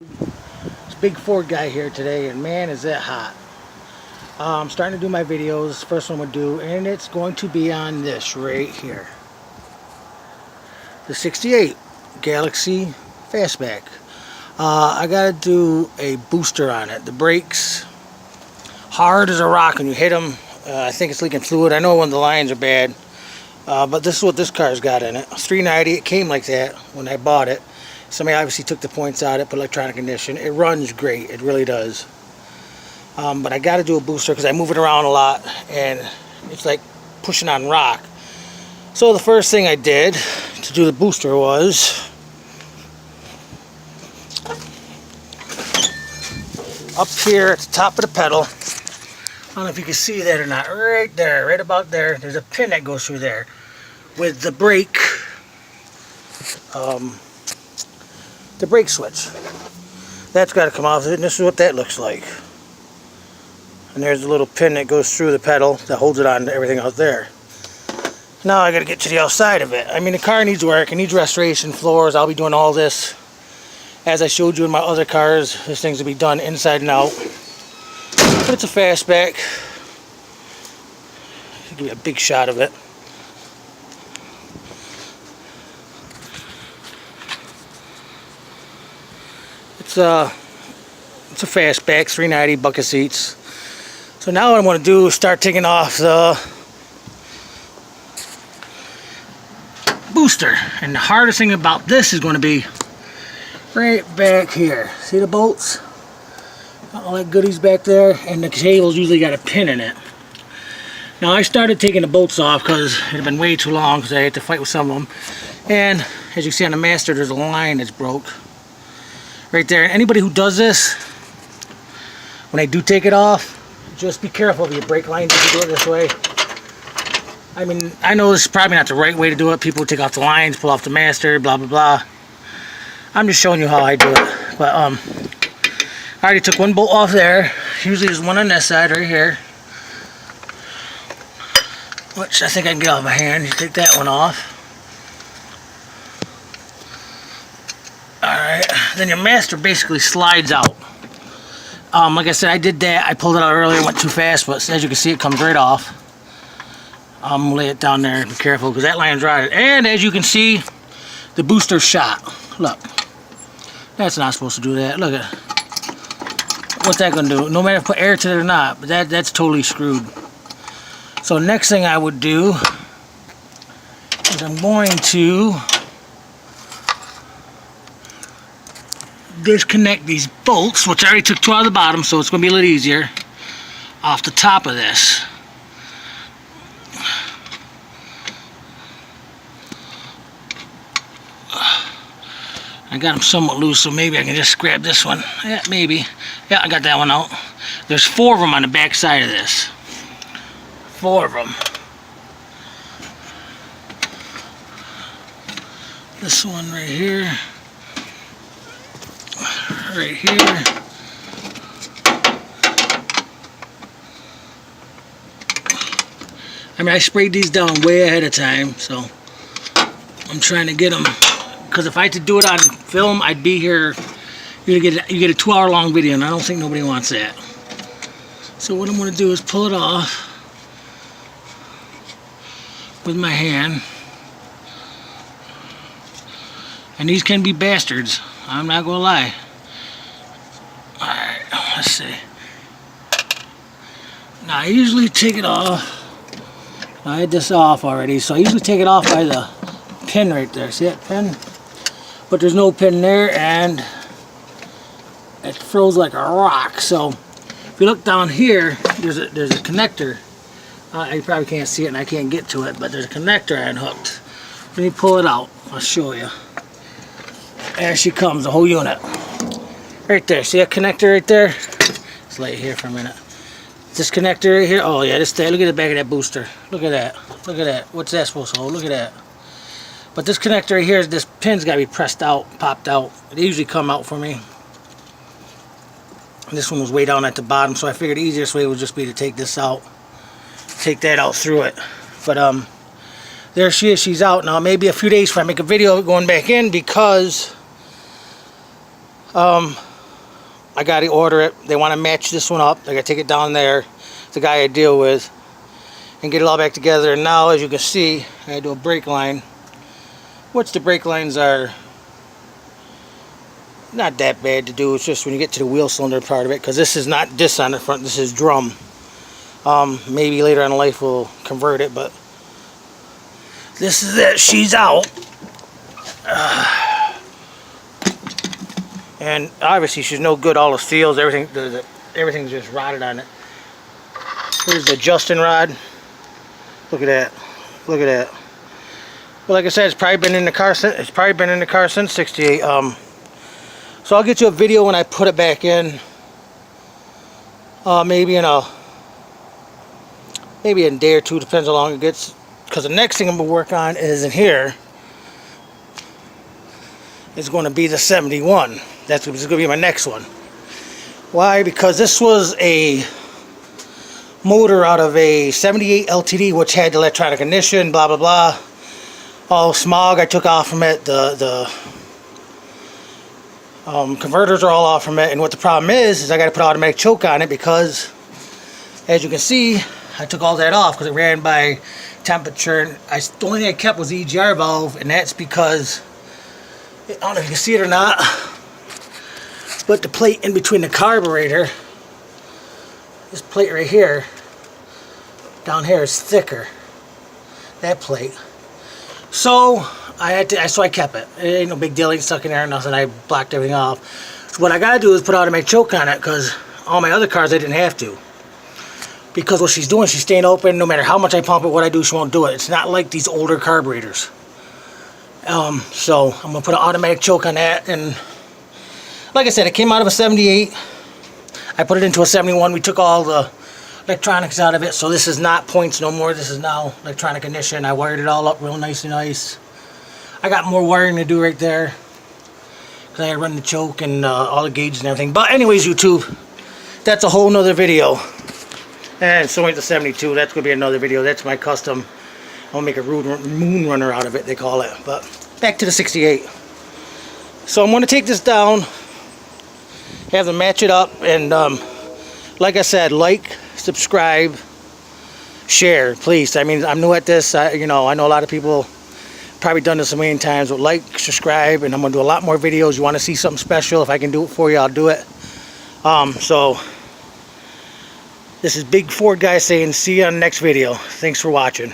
It's Big Ford guy here today, and man is it hot. I'm starting to do my videos. First one I'm going to do, and it's going to be on this right here. The 68 Galaxie fastback. I got to do a booster on it. The brakes, hard as a rock when you hit them. I think it's leaking fluid. I know when the lines are bad, but this is what this car's got in it. It's $390. It came like that when I bought it. Somebody obviously took the points out of it, put electronic ignition. It runs great, it really does. But I got to do a booster because I move it around a lot, and it's like pushing on rock. So the first thing I did to do the booster was up here at the top of the pedal. I don't know if you can see that or not. Right there, right about there, there's a pin that goes through there with the brake. The brake switch. That's got to come off, and this is what that looks like. And there's a little pin that goes through the pedal that holds it on to everything out there. Now I got to get to the outside of it. I mean, the car needs work. It needs restoration, floors. I'll be doing all this. As I showed you in my other cars, this thing's to be done inside and out. But it's a fastback. I'll give you a big shot of it. It's a fastback, $390, bucket seats. So now what I'm going to do is start taking off the booster. And the hardest thing about this is going to be right back here. See the bolts? All that goodies back there, and the cable's usually got a pin in it. Now I started taking the bolts off because it had been way too long because I had to fight with some of them. And as you see on the Master, there's a line that's broke right there. Anybody who does this, when they do take it off, just be careful of your brake lines if you do it this way. I mean, I know this is probably not the right way to do it. People take off the lines, pull off the Master, blah blah blah. I'm just showing you how I do it. But I already took one bolt off there. Usually there's one on this side right here, which I think I can get off my hand. You take that one off. Alright, then your Master basically slides out. Like I said, I did that. I pulled it out earlier, went too fast, but as you can see, it comes right off. I'm going to lay it down there. Be careful, because that line's right. And as you can see, the booster's shot. Look. That's not supposed to do that. Look at it. What's that going to do? No matter if I put air to it or not, but that's totally screwed. So next thing I would do is I'm going to disconnect these bolts, which I already took two out of the bottom, so it's going to be a little easier, off the top of this. I got them somewhat loose, so maybe I can just grab this one. Yeah, maybe. Yeah, I got that one out. There's four of them on the back side of this. Four of them. This one right here. Right here. I mean, I sprayed these down way ahead of time, so I'm trying to get them. Because if I had to do it on film, I'd be here. You get a 2-hour long video, and I don't think nobody wants that. So what I'm going to do is pull it off with my hand. And these can be bastards. I'm not going to lie. Alright, let's see. Now I usually take it off. I had this off already, so I usually take it off by the pin right there. See that pin? But there's no pin there, and it froze like a rock. So if you look down here, there's a connector. You probably can't see it and I can't get to it, but there's a connector I unhooked. Let me pull it out. I'll show you. There she comes, the whole unit. Right there. See that connector right there? Let's lay it here for a minute. This connector right here. Oh yeah, this thing. Look at the back of that booster. Look at that. Look at that. What's that supposed to hold? Look at that. But this connector right here, this pin's got to be pressed out, popped out. They usually come out for me. This one was way down at the bottom, so I figured the easiest way would just be to take this out. Take that out through it. But there she is. She's out now. Maybe a few days before I make a video going back in, because I got to order it. They want to match this one up. I got to take it down there, the guy I deal with, and get it all back together. And now, as you can see, I had to do a brake line, which the brake lines are not that bad to do. It's just when you get to the wheel cylinder part of it, because this is not disc on the front, this is drum. Maybe later on in life we'll convert it, but this is it. She's out. And obviously she's no good. All the seals, everything's just rotted on it. Here's the adjusting rod. Look at that. Look at that. Well, like I said, it's probably been in the car since '68. So I'll get you a video when I put it back in. Maybe in a day or two, depends how long it gets. Because the next thing I'm gonna work on is in here. Is going to be the 71. This is going to be my next one. Why? Because this was a motor out of a 78 LTD, which had electronic ignition, blah blah blah. All smog I took off from it. The converters are all off from it. And what the problem is I got to put automatic choke on it because, as you can see, I took all that off because it ran by temperature. And the only thing I kept was the EGR valve, and that's because, I don't know if you can see it or not, but the plate in between the carburetor, this plate right here, down here is thicker. That plate. So I kept it. It ain't no big deal. It ain't stuck in there or nothing. I blocked everything off. So what I gotta do is put automatic choke on it, because all my other cars I didn't have to. Because what she's doing, she's staying open. No matter how much I pump it, what I do, she won't do it. It's not like these older carburetors. So I'm gonna put an automatic choke on that, and like I said, it came out of a 78. I put it into a 71. We took all the electronics out of it, so this is not points no more. This is now electronic ignition. I wired it all up real nice and nice. I got more wiring to do right there because I had to run the choke and all the gauges and everything. But anyways, YouTube, that's a whole nother video. And so ain't the 72. That's gonna be another video. That's my custom. I'll make a moon runner out of it, they call it. But back to the 68. So I'm going to take this down, have them match it up, and like I said, like, subscribe, share, please. I mean, I'm new at this. I know a lot of people probably done this a million times, but like, subscribe, and I'm going to do a lot more videos. You want to see something special, if I can do it for you, I'll do it. So this is Big Ford Guy saying see you on the next video. Thanks for watching.